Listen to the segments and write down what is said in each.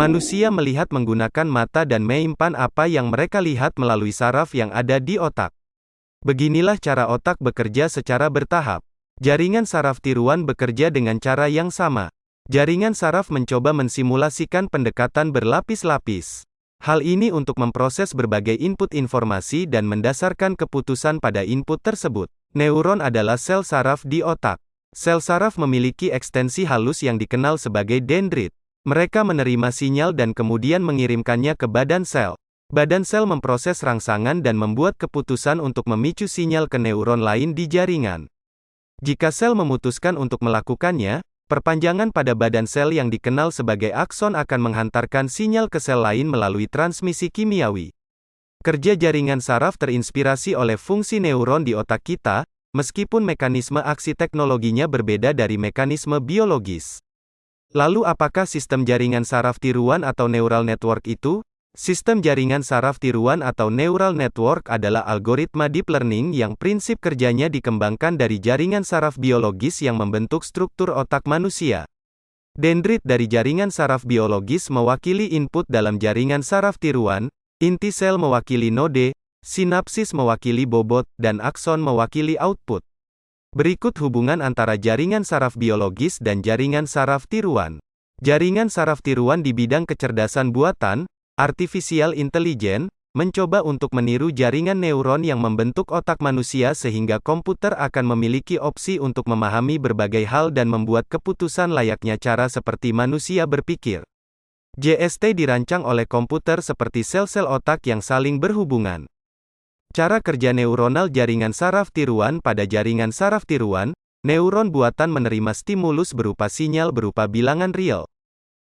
Manusia melihat menggunakan mata dan menyimpan apa yang mereka lihat melalui saraf yang ada di otak. Beginilah cara otak bekerja secara bertahap. Jaringan saraf tiruan bekerja dengan cara yang sama. Jaringan saraf mencoba mensimulasikan pendekatan berlapis-lapis. Hal ini untuk memproses berbagai input informasi dan mendasarkan keputusan pada input tersebut. Neuron adalah sel saraf di otak. Sel saraf memiliki ekstensi halus yang dikenal sebagai dendrit. Mereka menerima sinyal dan kemudian mengirimkannya ke badan sel. Badan sel memproses rangsangan dan membuat keputusan untuk memicu sinyal ke neuron lain di jaringan. Jika sel memutuskan untuk melakukannya, perpanjangan pada badan sel yang dikenal sebagai akson akan menghantarkan sinyal ke sel lain melalui transmisi kimiawi. Kerja jaringan saraf terinspirasi oleh fungsi neuron di otak kita, meskipun mekanisme aksi teknologinya berbeda dari mekanisme biologis. Lalu apakah sistem jaringan saraf tiruan atau neural network itu? Sistem jaringan saraf tiruan atau neural network adalah algoritma deep learning yang prinsip kerjanya dikembangkan dari jaringan saraf biologis yang membentuk struktur otak manusia. Dendrit dari jaringan saraf biologis mewakili input dalam jaringan saraf tiruan, inti sel mewakili node, sinapsis mewakili bobot, dan akson mewakili output. Berikut hubungan antara jaringan saraf biologis dan jaringan saraf tiruan. Jaringan saraf tiruan di bidang kecerdasan buatan, artificial intelligence, mencoba untuk meniru jaringan neuron yang membentuk otak manusia sehingga komputer akan memiliki opsi untuk memahami berbagai hal dan membuat keputusan layaknya cara seperti manusia berpikir. JST dirancang oleh komputer seperti sel-sel otak yang saling berhubungan. Cara kerja neuronal jaringan saraf tiruan. Pada jaringan saraf tiruan, neuron buatan menerima stimulus berupa sinyal berupa bilangan real.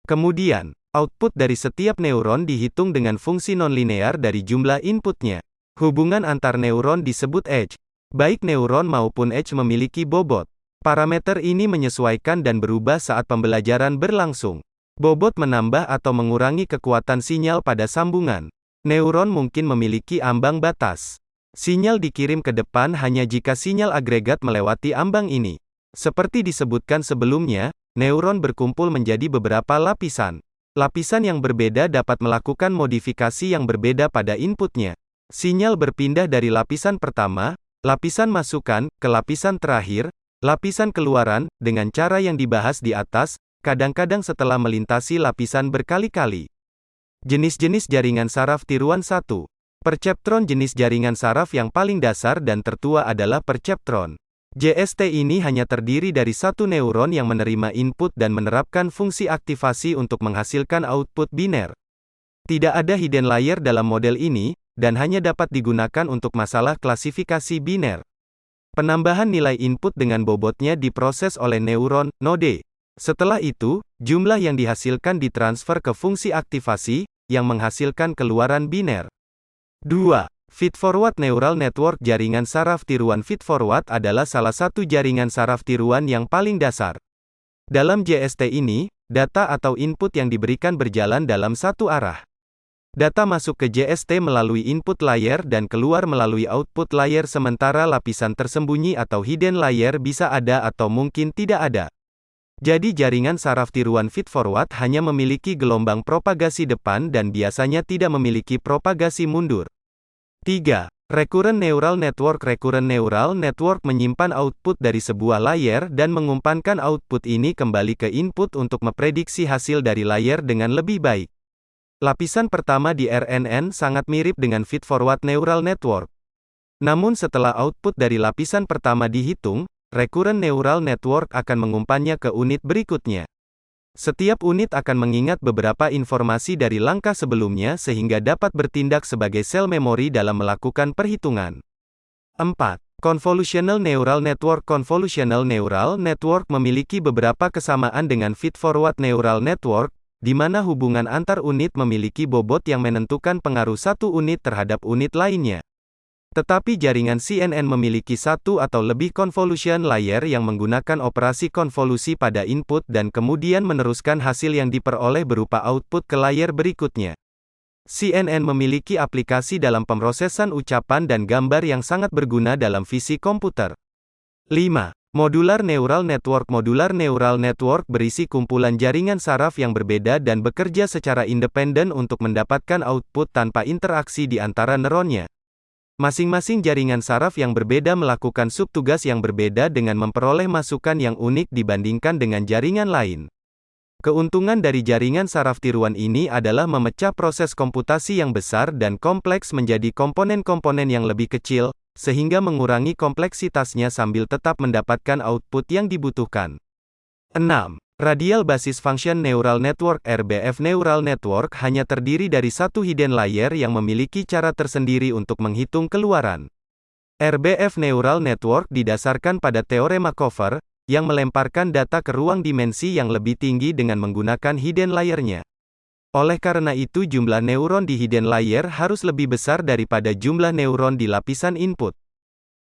Kemudian, output dari setiap neuron dihitung dengan fungsi nonlinear dari jumlah inputnya. Hubungan antar neuron disebut edge. Baik neuron maupun edge memiliki bobot. Parameter ini menyesuaikan dan berubah saat pembelajaran berlangsung. Bobot menambah atau mengurangi kekuatan sinyal pada sambungan. Neuron mungkin memiliki ambang batas. Sinyal dikirim ke depan hanya jika sinyal agregat melewati ambang ini. Seperti disebutkan sebelumnya, neuron berkumpul menjadi beberapa lapisan. Lapisan yang berbeda dapat melakukan modifikasi yang berbeda pada inputnya. Sinyal berpindah dari lapisan pertama, lapisan masukan, ke lapisan terakhir, lapisan keluaran, dengan cara yang dibahas di atas, kadang-kadang setelah melintasi lapisan berkali-kali. Jenis-jenis jaringan saraf tiruan 1. Perceptron. Jenis jaringan saraf yang paling dasar dan tertua adalah perceptron. JST ini hanya terdiri dari satu neuron yang menerima input dan menerapkan fungsi aktivasi untuk menghasilkan output biner. Tidak ada hidden layer dalam model ini, dan hanya dapat digunakan untuk masalah klasifikasi biner. Penambahan nilai input dengan bobotnya diproses oleh neuron node. Setelah itu, jumlah yang dihasilkan ditransfer ke fungsi aktivasi, yang menghasilkan keluaran biner. 2. Feedforward neural network. Jaringan saraf tiruan feedforward adalah salah satu jaringan saraf tiruan yang paling dasar. Dalam JST ini, data atau input yang diberikan berjalan dalam satu arah. Data masuk ke JST melalui input layer dan keluar melalui output layer, sementara lapisan tersembunyi atau hidden layer bisa ada atau mungkin tidak ada. Jadi jaringan saraf tiruan feedforward hanya memiliki gelombang propagasi depan dan biasanya tidak memiliki propagasi mundur. 3. Recurrent neural network. Recurrent neural network menyimpan output dari sebuah layer dan mengumpankan output ini kembali ke input untuk memprediksi hasil dari layer dengan lebih baik. Lapisan pertama di RNN sangat mirip dengan feedforward neural network. Namun setelah output dari lapisan pertama dihitung, recurrent neural network akan mengumpannya ke unit berikutnya. Setiap unit akan mengingat beberapa informasi dari langkah sebelumnya sehingga dapat bertindak sebagai sel memori dalam melakukan perhitungan. 4. Convolutional neural network. Convolutional neural network memiliki beberapa kesamaan dengan feedforward neural network, di mana hubungan antar unit memiliki bobot yang menentukan pengaruh satu unit terhadap unit lainnya. Tetapi jaringan CNN memiliki satu atau lebih convolution layer yang menggunakan operasi konvolusi pada input dan kemudian meneruskan hasil yang diperoleh berupa output ke layer berikutnya. CNN memiliki aplikasi dalam pemrosesan ucapan dan gambar yang sangat berguna dalam fisik komputer. 5. Modular Neural Network. Modular Neural Network berisi kumpulan jaringan saraf yang berbeda dan bekerja secara independen untuk mendapatkan output tanpa interaksi di antara neuronnya. Masing-masing jaringan saraf yang berbeda melakukan subtugas yang berbeda dengan memperoleh masukan yang unik dibandingkan dengan jaringan lain. Keuntungan dari jaringan saraf tiruan ini adalah memecah proses komputasi yang besar dan kompleks menjadi komponen-komponen yang lebih kecil, sehingga mengurangi kompleksitasnya sambil tetap mendapatkan output yang dibutuhkan. 6. Radial Basis Function Neural Network (RBF). Neural Network hanya terdiri dari satu hidden layer yang memiliki cara tersendiri untuk menghitung keluaran. RBF Neural Network didasarkan pada teorema Markov, yang melemparkan data ke ruang dimensi yang lebih tinggi dengan menggunakan hidden layer-nya. Oleh karena itu jumlah neuron di hidden layer harus lebih besar daripada jumlah neuron di lapisan input.